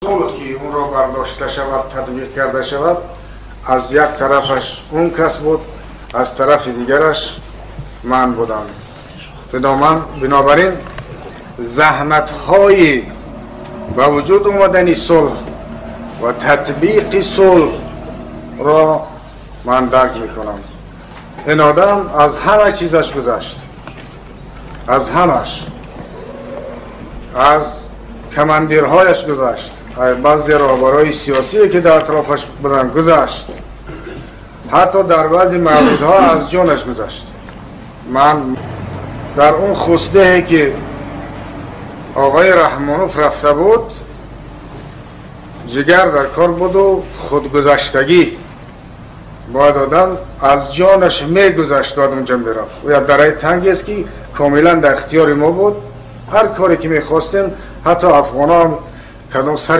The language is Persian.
بود که اون را برداشته شود، تطبیق کرده شود، از یک طرفش اون کس بود، از طرف دیگرش من بودم. بنابراین زحمت های با وجود اومدن صلح و تطبیق صلح را من درک میکنم. این آدم از همه چیزش گذشت، از همش، از کماندیرهایش گذشت، بعضی رهبرهای سیاسی که در اطرافش بودن گذشت، حتی در بعضی موردها از جانش گذشت. من در اون خسته که آقای رحمانوف رفته بود، جگر در کار بود و خودگذشتگی، باید آدم از جانش میگذشت باید اونجا میرفت. و یا درای تنگی است که کاملا در اختیار ما بود، هر کاری که میخواستیم، حتی افغان ها کدام سر